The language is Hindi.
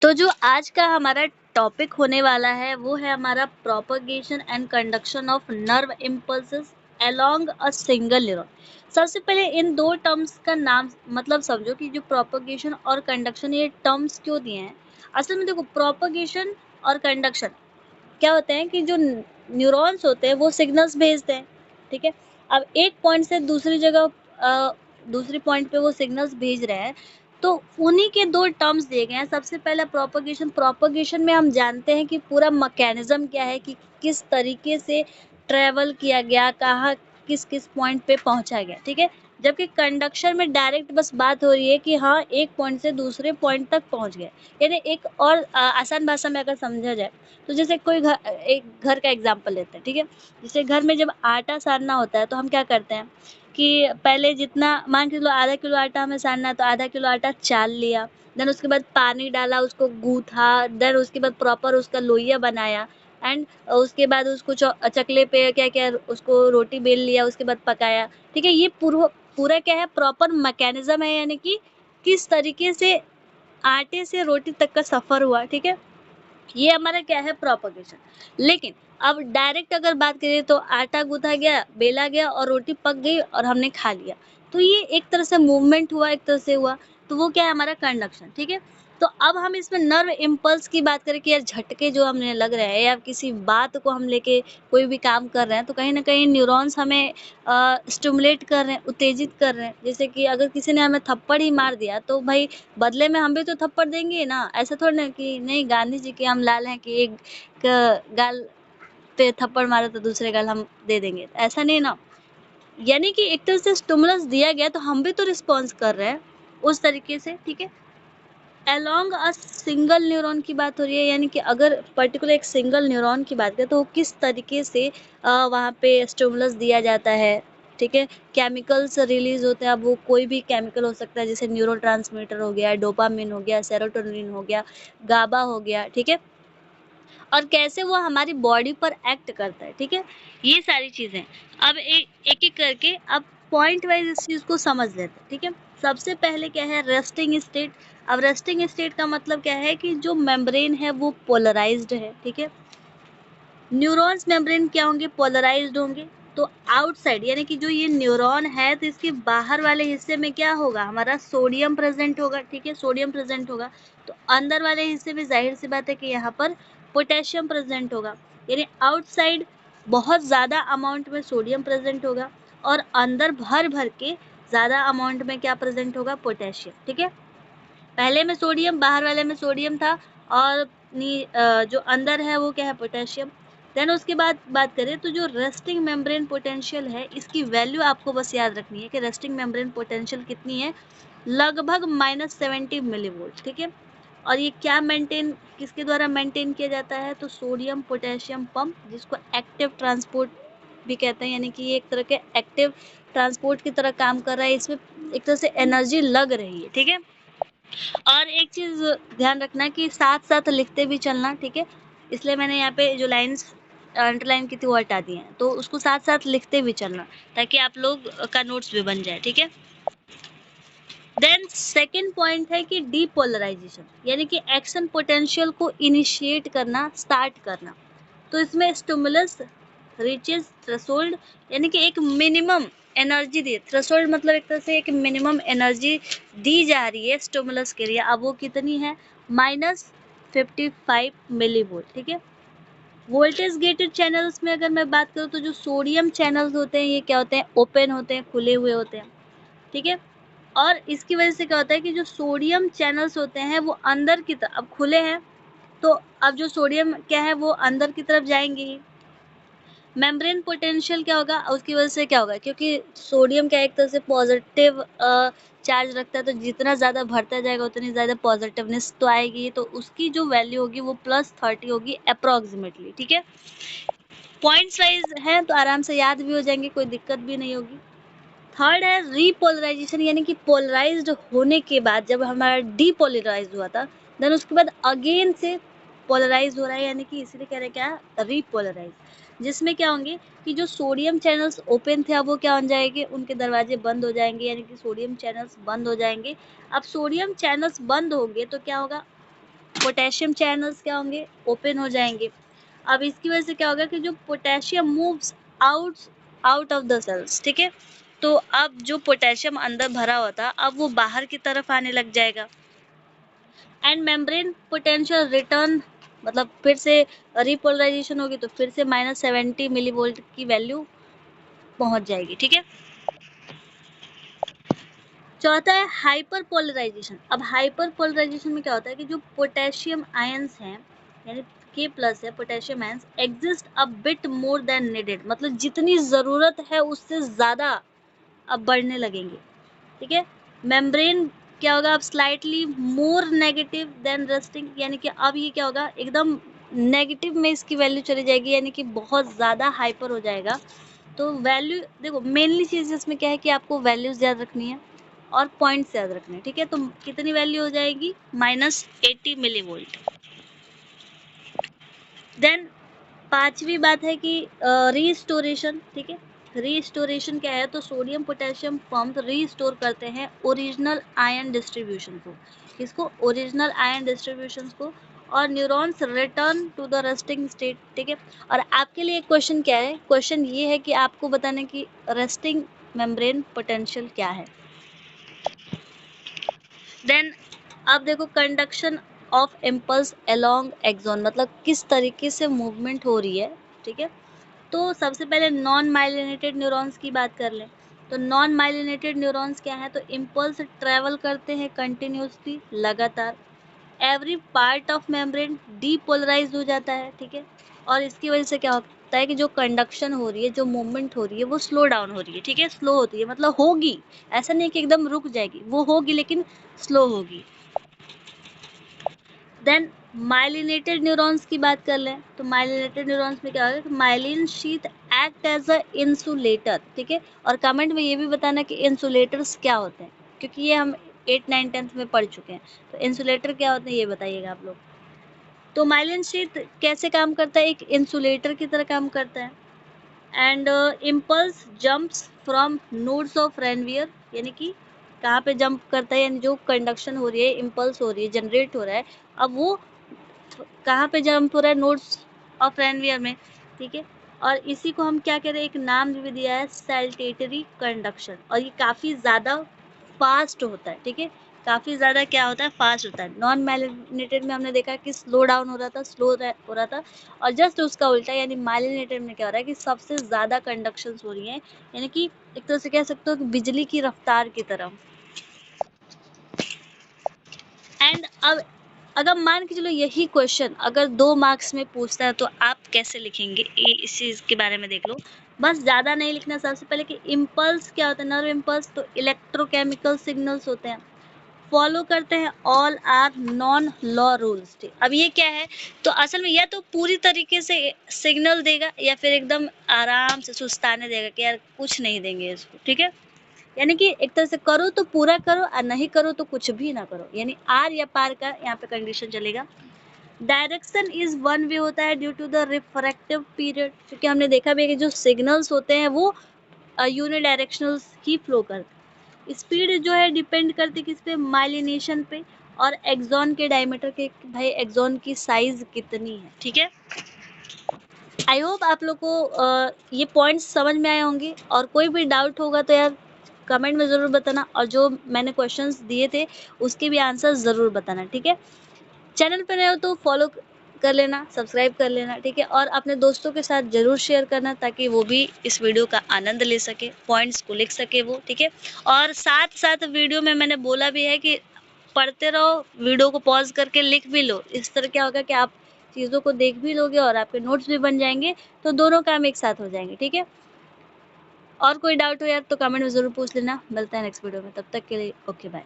तो जो आज का हमारा टॉपिक होने वाला है वो है हमारा propagation and conduction of nerve impulses along a single neuron. सबसे पहले इन दो टर्म्स का नाम मतलब समझो कि जो प्रोपगेशन और कंडक्शन ये टर्म्स क्यों दिए हैं। असल में देखो प्रोपगेशन और कंडक्शन क्या होते हैं कि जो न्यूरॉन्स होते हैं वो सिग्नल्स भेजते हैं, ठीक है। अब एक पॉइंट से दूसरी जगह दूसरी पॉइंट पे वो सिग्नल्स भेज रहे हैं, तो उन्हीं के दो टर्म्स दिए गए हैं। सबसे पहला प्रोपगेशन। प्रोपगेशन में हम जानते हैं कि पूरा मैकेनिज्म क्या है कि किस तरीके से ट्रेवल किया गया, कहाँ किस किस पॉइंट पे पहुंचा गया, ठीक है। जबकि कंडक्शन में डायरेक्ट बस बात हो रही है कि हाँ एक पॉइंट से दूसरे पॉइंट तक पहुंच गए। यानी एक और आसान भाषा में अगर समझा जाए तो जैसे कोई एक घर का एग्जांपल लेते हैं, ठीक है। जैसे घर में जब आटा सानना होता है तो हम क्या करते हैं कि पहले जितना मान के चलो आधा किलो आटा हमें सानना है तो आधा किलो आटा चाल लिया, देन उसके बाद पानी डाला, उसको गूथा, देन उसके बाद प्रॉपर उसका लोइया बनाया एंड उसके बाद उसको चकले पे क्या क्या उसको रोटी बेल लिया, उसके बाद पकाया, ठीक है। ये पूरा क्या है प्रॉपर मैकेनिज्म है, यानी कि किस तरीके से आटे से रोटी तक का सफर हुआ, ठीक है। ये हमारा क्या है प्रोपगेशन। लेकिन अब डायरेक्ट अगर बात करें तो आटा गूंथा गया, बेला गया और रोटी पक गई और हमने खा लिया, तो ये एक तरह से मूवमेंट हुआ, एक तरह से हुआ, तो वो क्या है हमारा कंडक्शन, ठीक है। तो अब हम इसमें नर्व इम्पल्स की बात करें कि यार झटके जो हमें लग रहे हैं या किसी बात को हम लेके कोई भी काम कर रहे हैं तो कहीं ना कहीं न्यूरॉन्स हमें स्टिमुलेट कर रहे हैं, उत्तेजित कर रहे हैं। जैसे कि अगर किसी ने हमें थप्पड़ ही मार दिया तो भाई बदले में हम भी तो थप्पड़ देंगे ना। ऐसा थोड़ी ना कि नहीं गांधी जी के हम लाल हैं कि एक गाल पे थप्पड़ मारे तो दूसरे गाल हम दे देंगे, ऐसा नहीं ना। यानी कि एक तरह से स्टिमुलस दिया गया तो हम भी तो रिस्पॉन्स कर रहे हैं उस तरीके से, ठीक है। अलोंग अ सिंगल न्यूरॉन की बात हो रही है, यानी कि अगर पर्टिकुलर एक सिंगल न्यूरॉन की बात करें तो किस तरीके से वहाँ पे स्टिमुलस दिया जाता है, ठीक है। केमिकल्स रिलीज होते हैं, अब वो कोई भी केमिकल हो सकता है, जैसे न्यूरोट्रांसमीटर हो गया, डोपामिन हो गया, सेरोटोनिन हो गया, गाबा हो गया, ठीक है। और कैसे वो हमारी बॉडी पर एक्ट करता है, ठीक है। ये सारी चीजें अब एक एक करके अब पॉइंट वाइज इस चीज को समझ लेते हैं, ठीक है। सबसे पहले क्या है रेस्टिंग स्टेट। अब रेस्टिंग स्टेट का मतलब क्या है कि जो मेम्ब्रेन है वो पोलराइज्ड है, ठीक है। न्यूरॉन्स मेम्ब्रेन क्या होंगे पोलराइज्ड होंगे। तो आउटसाइड यानी कि जो ये न्यूरॉन है तो इसके बाहर वाले हिस्से में क्या होगा हमारा सोडियम प्रेजेंट होगा, ठीक है, सोडियम प्रेजेंट होगा। तो अंदर वाले हिस्से में जाहिर सी बात है कि यहाँ पर पोटेशियम प्रेजेंट होगा। यानी आउटसाइड बहुत ज़्यादा अमाउंट में सोडियम प्रेजेंट होगा और अंदर भर भर के ज़्यादा अमाउंट में क्या प्रेजेंट होगा पोटेशियम, ठीक है। पहले में सोडियम बाहर वाले में सोडियम था और जो अंदर है वो क्या है पोटेशियम। देन उसके बाद बात करें तो जो रेस्टिंग मेम्ब्रेन पोटेंशियल है इसकी वैल्यू आपको बस याद रखनी है कि रेस्टिंग मेम्ब्रेन पोटेंशियल कितनी है, लगभग -70 मिलीवोल्ट, ठीक है। और ये क्या मेंटेन किसके द्वारा मेंटेन किया जाता है तो सोडियम पोटेशियम पंप, जिसको एक्टिव ट्रांसपोर्ट भी कहते हैं, यानी कि ये एक तरह के एक्टिव ट्रांसपोर्ट की तरह काम कर रहा है, इसमें एक तरह से एनर्जी लग रही है, ठीक है। और एक चीज ध्यान रखना कि साथ साथ लिखते भी चलना, ठीक है। इसलिए मैंने यहाँ पे जो लाइंस अंडरलाइन की थी वो हटा दी हैं, तो उसको साथ साथ लिखते भी चलना ताकि आप लोग का नोट्स भी बन जाए, ठीक है। देन सेकंड पॉइंट है कि डीपोलराइजेशन, यानी कि एक्शन पोटेंशियल को इनिशिएट करना, स्टार्ट करना। तो इसमें स्टिमुलस रीचेस थ्रेशोल्ड, यानी कि एक मिनिमम एनर्जी दी, थ्रेशोल्ड मतलब एक तरह से एक मिनिमम एनर्जी दी जा रही है स्टिमुलस के लिए। अब वो कितनी है -55 मिलीवोल्ट, ठीक है। वोल्टेज गेटेड चैनल्स में अगर मैं बात करूँ तो जो सोडियम चैनल्स होते हैं ये क्या होते हैं ओपन होते हैं, खुले हुए होते हैं, ठीक है। और इसकी वजह से क्या होता है कि जो सोडियम चैनल्स होते हैं वो अंदर की तरफ अब खुले हैं, तो अब जो सोडियम क्या है वो अंदर की तरफ जाएंगे ही। मेम्ब्रेन पोटेंशियल क्या होगा उसकी वजह से क्या होगा, क्योंकि सोडियम क्या एक तरह से पॉजिटिव चार्ज रखता है, तो जितना ज़्यादा भरता जाएगा उतनी ज़्यादा पॉजिटिवनेस तो आएगी, तो उसकी जो वैल्यू होगी वो +30 होगी अप्रॉक्सीमेटली, ठीक है। पॉइंट्स वाइज है तो आराम से याद भी हो जाएंगे, कोई दिक्कत भी नहीं होगी। थर्ड है रीपोलराइजेशन, यानी कि पोलराइज्ड होने के बाद जब हमारा डीपोलराइज हुआ था देन उसके बाद अगेन से पोलराइज हो रहा है, यानी कि इसीलिए कह रहे हैं क्या रीपोलराइज, जिसमें क्या होंगे कि जो सोडियम चैनल्स ओपन थे अब वो क्या हो जाएंगे उनके दरवाजे बंद हो जाएंगे, यानी कि सोडियम चैनल्स बंद हो जाएंगे। अब सोडियम चैनल्स बंद होंगे तो क्या होगा पोटेशियम चैनल्स क्या होंगे, ओपन हो जाएंगे। अब इसकी वजह से क्या होगा कि जो potassium moves out of the cells, ठीक है। तो अब जो पोटेशियम अंदर भरा हुआ था अब वो बाहर की तरफ आने लग जाएगा। एंड मेम्ब्रेन पोटेंशियल रिटर्न, मतलब फिर से रिपोलराइजेशन होगी तो फिर से -70 मिलीवोल्ट की वैल्यू पहुंच जाएगी, ठीक है। चौथा है हाइपर पोलराइजेशन। अब हाइपर पोलराइजेशन में क्या होता है कि जो पोटेशियम आयंस हैं यानी K+ है, potassium ions exist a bit more than needed, मतलब जितनी ज़रूरत है उससे ज़्यादा अब बढ़ने लगेंगे, ठीक है। मेम्ब्रेन क्या होगा अब slightly more negative than resting, यानी कि अब ये क्या होगा एकदम नेगेटिव में इसकी वैल्यू चली जाएगी, यानी कि बहुत ज़्यादा हाइपर हो जाएगा। तो वैल्यू देखो, मेनली चीज़ इसमें क्या है कि आपको वैल्यूज याद रखनी है और पॉइंट्स याद रखने हैं, ठीक है। तो कितनी वैल्यू हो जाएगी, -80 मिलीवोल्ट। देन पांचवी बात है कि रीस्टोरेशन, ठीक है। रीस्टोरेशन क्या है, तो सोडियम पोटेशियम पंप रीस्टोर करते हैं ओरिजिनल आयन डिस्ट्रीब्यूशन को, किसको, ओरिजिनल आयन डिस्ट्रीब्यूशन को, और neurons return to the resting state, ठीक है। और आपके लिए क्वेश्चन क्या है, क्वेश्चन ये है कि आपको बताना कि रेस्टिंग मेम्ब्रेन पोटेंशियल क्या है। देन अब देखो conduction of impulse along axon, मतलब किस तरीके से मूवमेंट हो रही है, ठीक है। तो सबसे पहले नॉन माइलिनेटेड न्यूरॉन्स की बात कर लें। तो नॉन माइलिनेटेड न्यूरॉन्स क्या है, तो इम्पल्स ट्रेवल करते हैं कंटिन्यूसली, लगातार। Every part of membrane depolarise हो जाता है, ठीक है। और इसकी वजह से क्या होता है कि जो कंडक्शन हो रही है, जो मूवमेंट हो रही है वो स्लो डाउन हो रही है, ठीक है। स्लो होती है मतलब होगी, ऐसा नहीं कि एकदम रुक जाएगी, वो होगी लेकिन स्लो होगी। देन माइलिनेटेड न्यूरॉन्स की बात कर लें। तो माइलिनेटेड न्यूरॉन्स में क्या होगा कि myelin sheath act as a insulator, ठीक है। और कमेंट में ये भी बताना कि इंसुलेटर्स क्या होते हैं, क्योंकि ये हम 8, 9, 10th में पढ़ चुके हैं। तो इंसुलेटर क्या होते हैं ये बताइएगा आप लोग। तो माइलिन शीथ कैसे काम करता है, एक इंसुलेटर की तरह काम करता है। And impulse jumps from nodes of Ranvier, यानी कि कहाँ पे जंप करता है, यानी जो कंडक्शन हो रही है, इम्पल्स हो रही है, जनरेट हो रहा है, अब वो कहाँ पे जंप हो रहा है, नोड्स ऑफ रेनवियर में, ठीक है। और इसी को हम क्या कह रहे हैं, एक नाम भी दिया है सैल्टेटरी कंडक्शन। और ये काफ़ी ज़्यादा फास्ट होता है, ठीक है। काफ़ी ज़्यादा क्या होता है, फास्ट होता है। नॉन माइलिनेटेड में हमने देखा कि स्लो डाउन हो रहा था, हो रहा था। और जस्ट उसका उल्टा यानी माइलिनेटेड में क्या हो रहा है कि सबसे ज़्यादा कंडक्शंस हो रही हैं, यानी कि एक तरह से कह सकते हो कि बिजली की रफ्तार की तरह। एंड अब अगर मान के चलो यही क्वेश्चन अगर 2 मार्क्स में पूछता है तो आप कैसे लिखेंगे, इस चीज़ के बारे में देख लो। बस ज़्यादा नहीं लिखना। सबसे पहले कि इम्पल्स क्या होता है, नर्व इम्पल्स तो इलेक्ट्रोकेमिकल सिग्नल्स होते हैं, फॉलो करते हैं all or none law rules, ठीक। अब ये क्या है, तो असल में या तो पूरी तरीके से सिग्नल देगा या फिर एकदम आराम से सुस्ताने देगा कि यार कुछ नहीं देंगे इसको, ठीक है। यानी कि एक तरह से करो तो पूरा करो और नहीं करो तो कुछ भी ना करो, यानी आर या पार का यहाँ पे कंडीशन चलेगा। डायरेक्शन इज वन वे होता है due to the refractory period, क्योंकि हमने देखा भी है कि जो सिग्नल्स होते हैं वो यूनिडायरेक्शनल ही फ्लो करते। स्पीड जो है डिपेंड करती किस पे, माइलिनेशन पे और एक्सॉन के डायमीटर के, भाई एक्सॉन की साइज कितनी है, ठीक है। आई होप आप लोग को ये पॉइंट्स समझ में आए होंगे। और कोई भी डाउट होगा तो यार कमेंट में ज़रूर बताना, और जो मैंने क्वेश्चंस दिए थे उसके भी आंसर ज़रूर बताना, ठीक है। चैनल पर नए हो तो फॉलो कर लेना, सब्सक्राइब कर लेना, ठीक है। और अपने दोस्तों के साथ ज़रूर शेयर करना ताकि वो भी इस वीडियो का आनंद ले सके, पॉइंट्स को लिख सके वो, ठीक है। और साथ साथ वीडियो में मैंने बोला भी है कि पढ़ते रहो, वीडियो को पॉज करके लिख भी लो। इस तरह क्या होगा कि आप चीज़ों को देख भी लोगे और आपके नोट्स भी बन जाएंगे, तो दोनों काम एक साथ हो जाएंगे, ठीक है। और कोई डाउट हो यार तो कमेंट में ज़रूर पूछ लेना। मिलते हैं नेक्स्ट वीडियो में, तब तक के लिए ओके बाय।